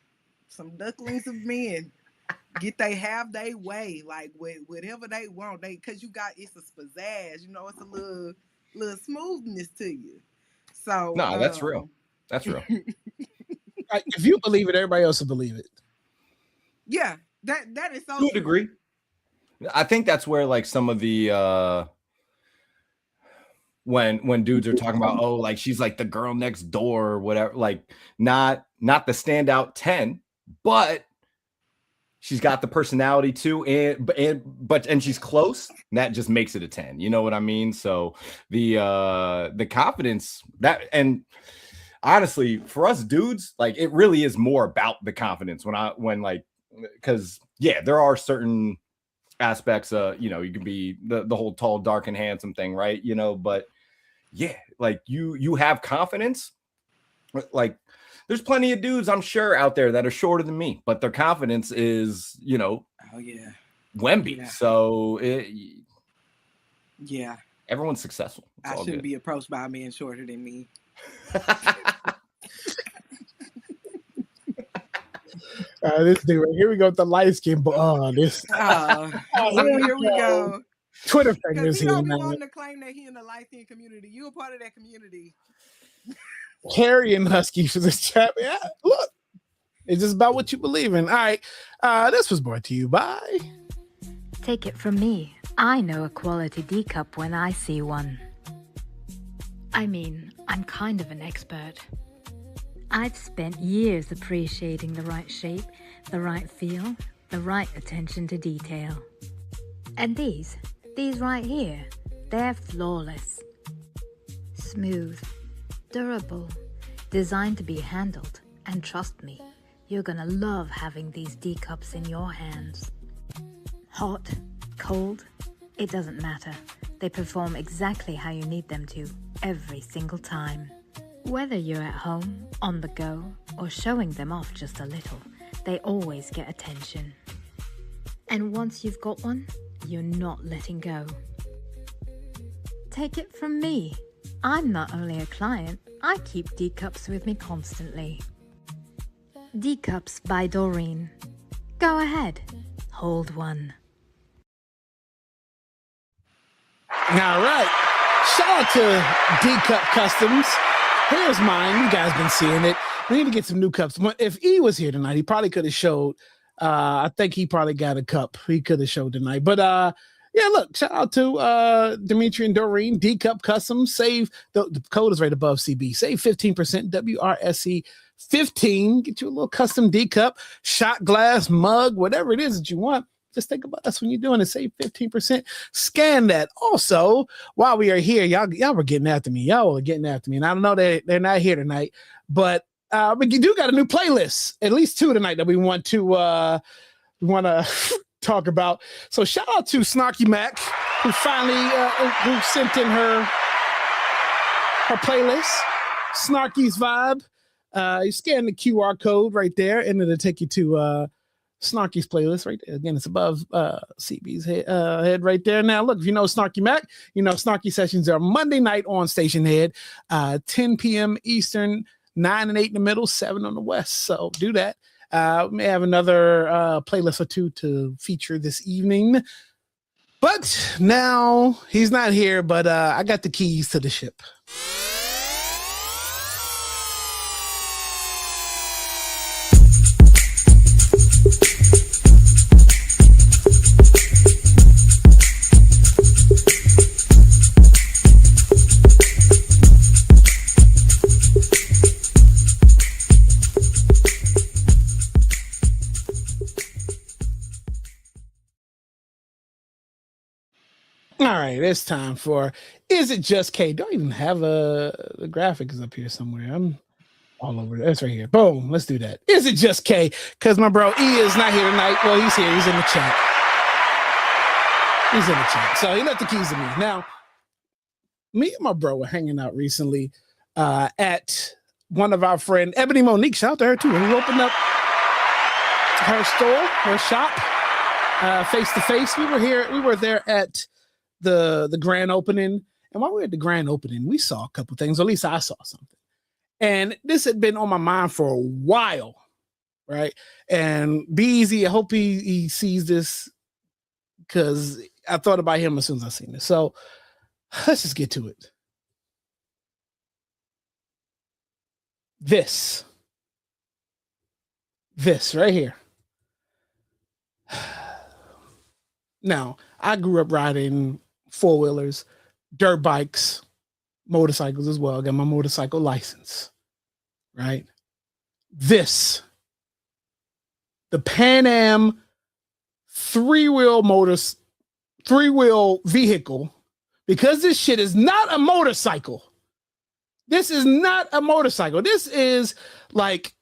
get have they way, like whatever they want, because it's a pizzazz, it's a little smoothness to you. So no, that's real. That's real. If you believe it, everybody else will believe it. Yeah, that is so to a degree. I think that's where like some of the when dudes are talking about, oh, like she's like the girl next door or whatever, like not the standout 10, but she's got the personality too, and she's close. And that just makes it a 10. You know what I mean? So the confidence and honestly, for us dudes, like it really is more about the confidence because there are certain aspects you can be the whole tall, dark, and handsome thing, right? But like you have confidence. Like there's plenty of dudes I'm sure out there that are shorter than me, but their confidence is Wemby. Yeah. So everyone's successful. I shouldn't be approached by a man shorter than me. This dude right here we go with the light skin, but here we go. Twitter fingers here. He don't be wanting to claim that he in the light skin community. You a part of that community. Carrying husky for this chat. Yeah, look, it's just about what you believe in. All right, this was brought to you by. Take it from me. I know a quality D cup when I see one. I mean, I'm kind of an expert. I've spent years appreciating the right shape, the right feel, the right attention to detail. And these right here, they're flawless. Smooth, durable, designed to be handled. And trust me, you're gonna love having these D cups in your hands. Hot, cold, it doesn't matter. They perform exactly how you need them to, every single time. Whether you're at home, on the go, or showing them off just a little, they always get attention. And once you've got one, you're not letting go. Take it from me. I'm not only a client, I keep D-cups with me constantly. D-cups by Doreen. Go ahead, hold one. All right. Shout out to D-Cup Customs. Here's mine. You guys been seeing it. We need to get some new cups. If E was here tonight, he probably could have showed. I think he probably got a cup. He could have showed tonight. But yeah, look, shout out to Dimitri and Doreen, D-Cup Customs. Save, the code is right above CB. Save 15%, WRSC 15. Get you a little custom D-Cup, shot glass, mug, whatever it is that you want. Just think about us when you're doing it. Save 15%. Scan that. Also, while we are here, y'all were getting after me. Y'all were getting after me. And I know they're not here tonight, but you do got a new playlist, at least 2 tonight that we want to talk about. So shout out to Snarky Mac, who finally who sent in her playlist, Snarky's Vibe. You scan the QR code right there, and it'll take you to Snarky's playlist right there. Again, it's above CB's head right there. Now, look, if you know Snarky Mac, you know Snarky Sessions are Monday night on Station Head, 10 p.m. Eastern, 9 and 8 in the middle, 7 on the west. So do that. We may have another playlist or 2 to feature this evening. But now he's not here, but I got the keys to the ship. All right, it's time for Is It Just K? Don't even have the graphics up here somewhere. I'm all over. That's right here. Boom. Let's do that. Is It Just K? Because my bro E is not here tonight. Well, he's here. He's in the chat. He's in the chat. So he left the keys to me. Now, me and my bro were hanging out recently at one of our friend Ebony Monique. Shout out to her too. Who opened up her store, her shop, face to face. We were there at the grand opening, and while we were at the grand opening, we saw a couple things. Or at least I saw something, and this had been on my mind for a while, right? And Be Easy, I hope he sees this, because I thought about him as soon as I seen this. So let's just get to it. This right here. Now, I grew up riding 4-wheelers, dirt bikes, motorcycles as well. I got my motorcycle license, right? The Pan Am 3-wheel vehicle, because this shit is not a motorcycle. This is not a motorcycle. This is like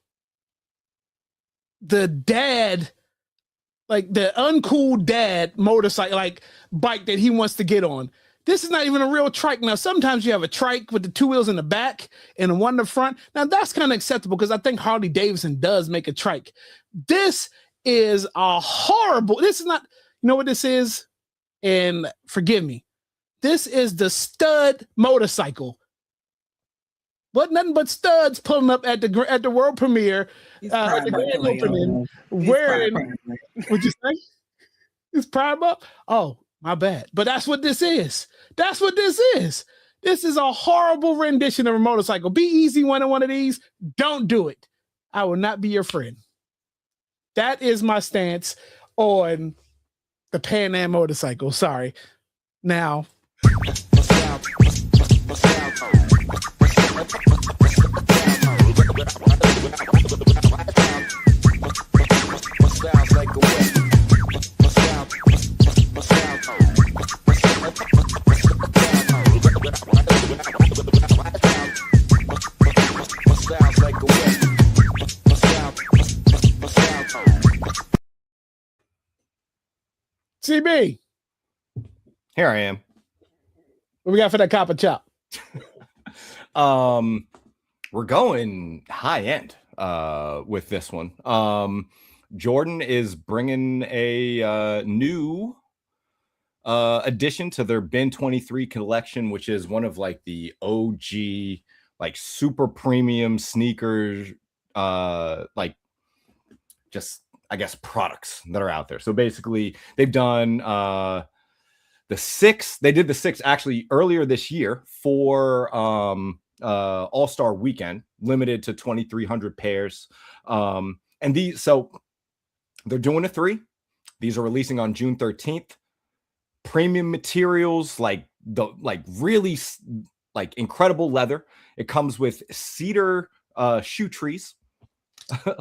the dad, like the uncool dad motorcycle, like bike that he wants to get on. This is not even a real trike. Now, sometimes you have a trike with the 2 wheels in the back and the one in the front. Now, that's kind of acceptable because I think Harley Davidson does make a trike. This is a horrible, this is not, you know what this is? And forgive me. This is the stud motorcycle. But nothing but studs pulling up at the world premiere, at the grand opening, wearing. What'd you say? It's Prime Up? Oh, my bad. But that's what this is. That's what this is. This is a horrible rendition of a motorcycle. Be Easy wanted one of these. Don't do it. I will not be your friend. That is my stance on the Pan Am motorcycle. Sorry. Now. CB. Here I am. What we got for that copper chop? We're going high end with this one. Jordan is bringing a new addition to their Bin 23 collection, which is one of like the OG, like super premium sneakers, like just, I guess, products that are out there. So basically they've done the 6. They did the 6 actually earlier this year for All-Star Weekend, limited to 2,300 pairs. And so they're doing a 3. These are releasing on June 13th. Premium materials, like really like incredible leather. It comes with cedar shoe trees,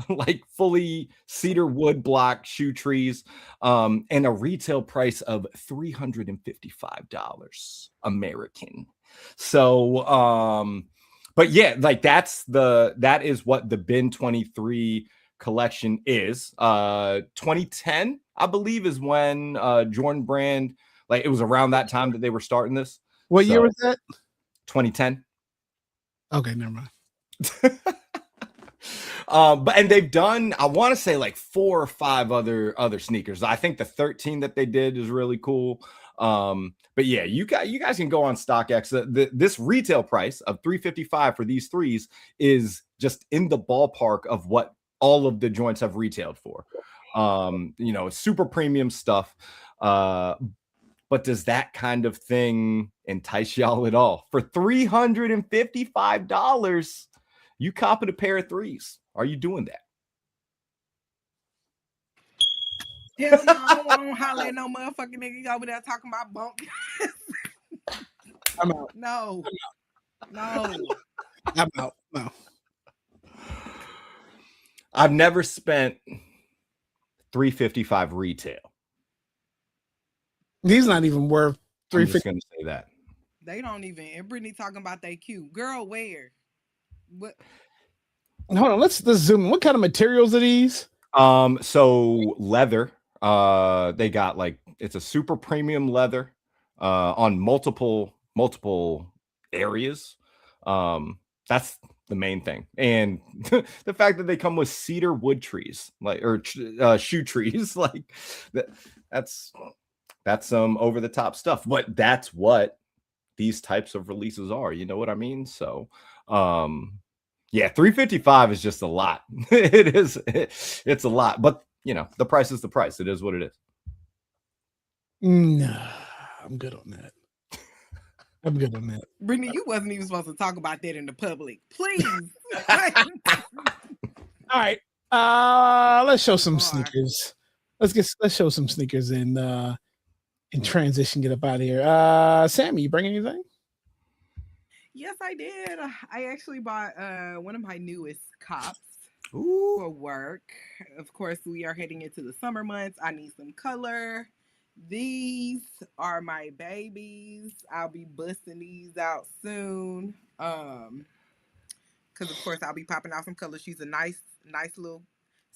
like fully cedar wood block shoe trees, and a retail price of $355 American. So, but yeah, like that is what the Bin 23 collection is. 2010, I believe, is when Jordan Brand, like it was around that time that they were starting this. What year was that? 2010. Okay, never mind. And they've done, I want to say, like 4 or 5 other sneakers. I think the 13 that they did is really cool. But yeah, you guys can go on StockX. This retail price of $355 for these 3s is just in the ballpark of what all of the joints have retailed for. It's super premium stuff. But does that kind of thing entice y'all at all? For $355, you copping a pair of 3s. Are you doing that? Hell no, I don't want to holler at no motherfucking nigga over there talking about bunk. I'm out. No. I'm out. No. I've never spent $355 retail. He's not even worth $350. I'm just gonna say that. They don't even. And Brittany talking about they cute. Girl, where? What? Hold on, let's zoom in. What kind of materials are these? So leather. They got like, it's a super premium leather on multiple areas. That's the main thing. And the fact that they come with cedar wood trees, like, or shoe trees, like that's some over the top stuff. But that's what these types of releases are. You know what I mean? So, yeah, $355 is just a lot. It is. It's a lot. But, the price is the price. It is what it is. No, I'm good on that. I'm good on that. Brittany, you wasn't even supposed to talk about that in the public. Please. All right. Let's show some sneakers. Let's show some sneakers and transition, get up out of here. Sammy, you bring anything? Yes, I did. I actually bought one of my newest cops for work. Of course, we are heading into the summer months. I need some color. These are my babies. I'll be busting these out soon. Because of course I'll be popping out some color. She's a nice little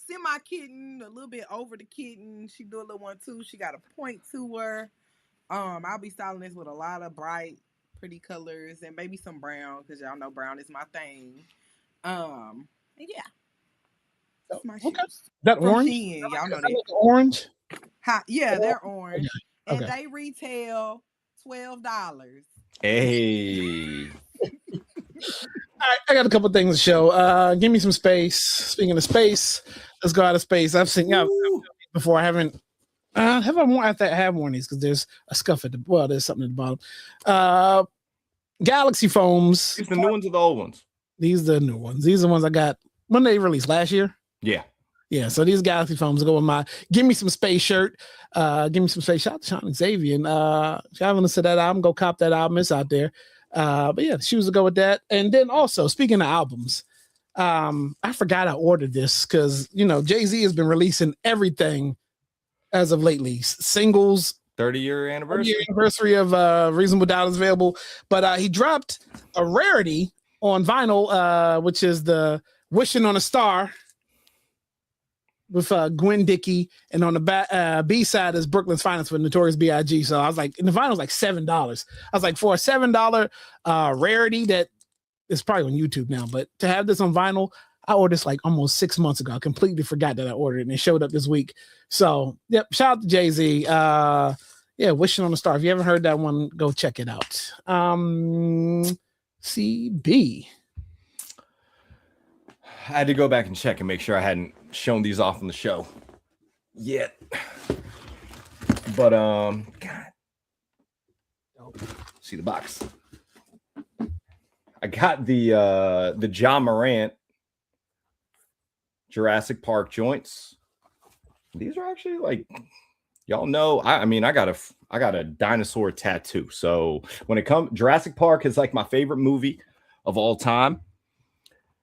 semi-kitten, a little bit over the kitten. She do a little one too. She got a point to her. I'll be styling this with a lot of bright, pretty colors and maybe some brown, because y'all know brown is my thing. And yeah. That's my shoes. That From orange? Shein, y'all know Is that that. like orange? Yeah, they're orange. Okay. And they retail $12. Hey. All right, I got a couple things to show. Give me some space. Speaking of space, let's go out of space. I've seen before. I haven't. Have I worn? I have worn these because there's a scuff at the. Well, there's something at the bottom. Galaxy foams. These the new ones or the old ones? These are the new ones. These are the ones I got when they released last year. Yeah. Yeah, so these Galaxy foams go with my Give Me Some Space shirt. Give Me Some Space. Shout out to Sean Xavier. And if y'all want to see that album, go cop that album. It's out there. But yeah, the shoes will go with that. And then also, speaking of albums, I forgot I ordered this because, Jay-Z has been releasing everything as of lately. Singles. 30-year anniversary. 30-year anniversary of Reasonable Doubt is available. But he dropped a rarity on vinyl, which is the Wishing on a Star with Gwen Dickey, and on the B side is Brooklyn's Finest with Notorious B.I.G. So I was like, and the vinyl was like $7. I was like, for a $7 rarity that is probably on YouTube now, but to have this on vinyl, I ordered this like almost 6 months ago. I completely forgot that I ordered it, and it showed up this week. So, yep, shout out to Jay-Z. Yeah, Wishing on a Star. If you haven't heard that one, go check it out. CB. I had to go back and check and make sure I hadn't shown these off on the show yet. But God, see the box. I got the John Morant Jurassic Park joints. These are actually like, y'all know. I mean, I got a dinosaur tattoo. So when it comes, Jurassic Park is like my favorite movie of all time.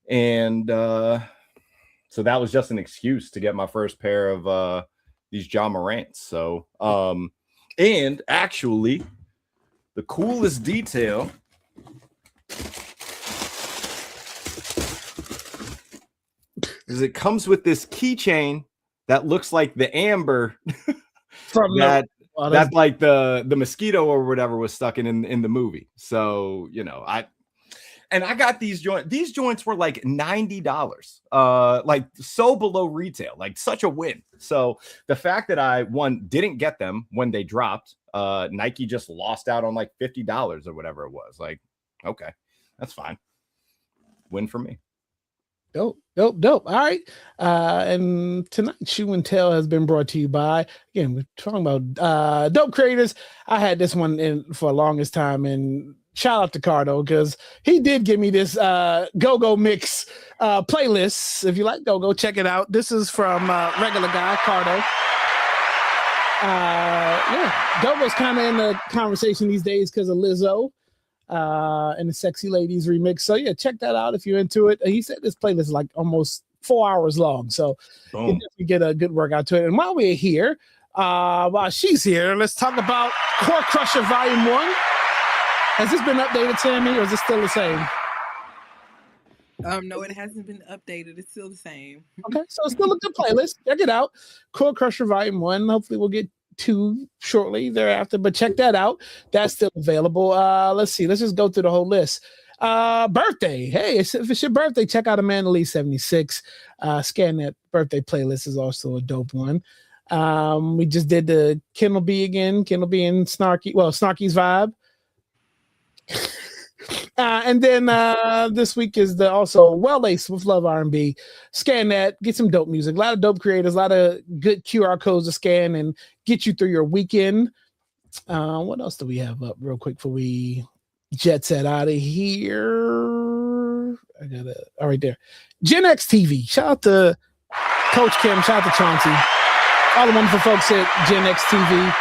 And so that was just an excuse to get my first pair of these John Morants. So and actually the coolest detail is it comes with this keychain that looks like the amber from that's like the mosquito or whatever was stuck in the movie. So, you know, I got these joints. These joints were like $90, like so below retail, like such a win. So the fact that I didn't get them when they dropped, Nike just lost out on like $50 or whatever it was. Like, okay, that's fine. Win for me. Dope. All right. And tonight, Shoe and Tell has been brought to you by, again, we're talking about dope creators. I had this one in for the longest time, and shout out to Cardo because he did give me this Go-Go Mix playlist. If you like Go-Go, check it out. This is from regular guy, Cardo. Yeah, Go-Go's kind of in the conversation these days because of Lizzo. And the Sexy Ladies remix. So yeah, check that out if you're into it. He said this playlist is like almost 4 hours long, so you definitely get a good workout to it. And while we're here, while she's here, let's talk about Core Crusher Volume 1. Has this been updated, Sammy, or is it still the same? No, it hasn't been updated. It's still the same. Okay, so it's still a good playlist. Check it out. Core Crusher Volume 1. Hopefully we'll get 2 shortly thereafter, but check that out. That's still available. Let's see. Let's just go through the whole list. Birthday. Hey, if it's your birthday, check out Amanda Lee 76. Scan that birthday playlist is also a dope one. We just did the Kendall B again. Kendall B and Snarky's Vibe. And then this week is also Well Laced with Love R&B. Scan that, get some dope music. A lot of dope creators, a lot of good QR codes to scan and get you through your weekend. What else do we have up real quick before we jet set out of here? I got it. All right there. Gen X TV. Shout out to Coach Kim. Shout out to Chauncey. All the wonderful folks at Gen X TV.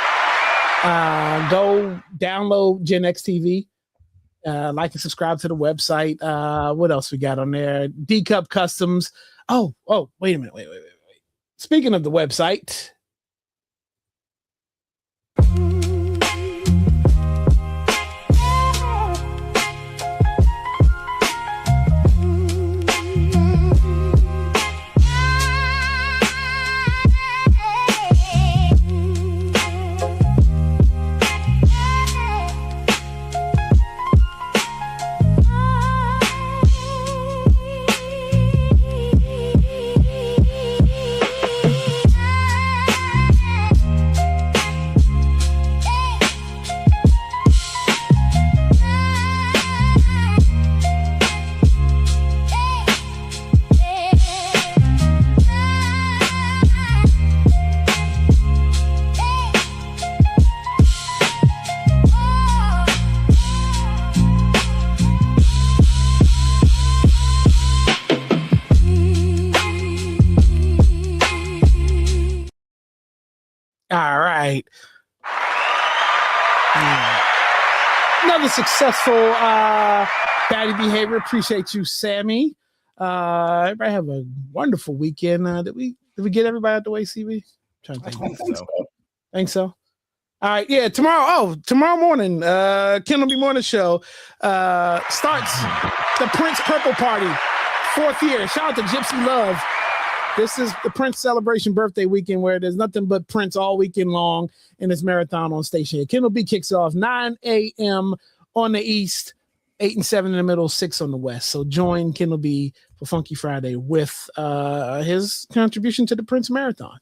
Go download Gen X TV. Like and subscribe to the website. What else we got on there? D-Cup Customs. Oh, wait a minute. Wait. Speaking of the website. All right. Another successful Baddie Behavior. Appreciate you, Sammy. Everybody have a wonderful weekend. Did we get everybody out the way, CB? I'm trying to think. Think so. All right, yeah. Tomorrow morning, Kendall B Morning Show starts the Prince Purple Party, 4th year. Shout out to Gypsy Love. This is the Prince celebration birthday weekend where there's nothing but Prince all weekend long in this marathon on station here. Kendall B kicks off 9 a.m. on the East, 8 and 7 in the middle, 6 on the West. So join Kendall B for Funky Friday with his contribution to the Prince Marathon.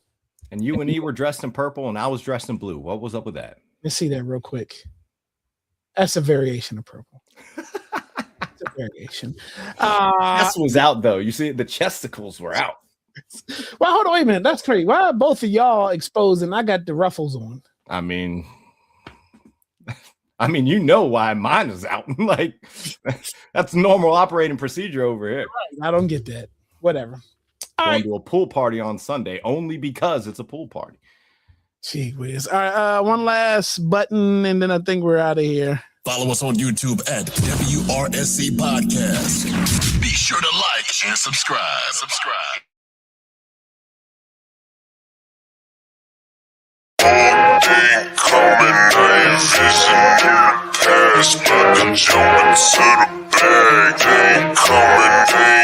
And you and E were dressed in purple and I was dressed in blue. What was up with that? Let's see that real quick. That's a variation of purple. It's a variation. Chest was out though. You see, the chesticles were out. Well, hold on, wait a minute. That's crazy. Why are both of y'all exposed and I got the ruffles on? I mean, you know why mine is out. Like, that's normal operating procedure over here. I don't get that. Whatever. Going to a pool party on Sunday only because it's a pool party. Gee whiz. All right, one last button, and then I think we're out of here. Follow us on YouTube at WRSC Podcast. Be sure to like and subscribe. Ain't coming, I ain't fishing in the past, but then jumping to the bag. Ain't coming, ain't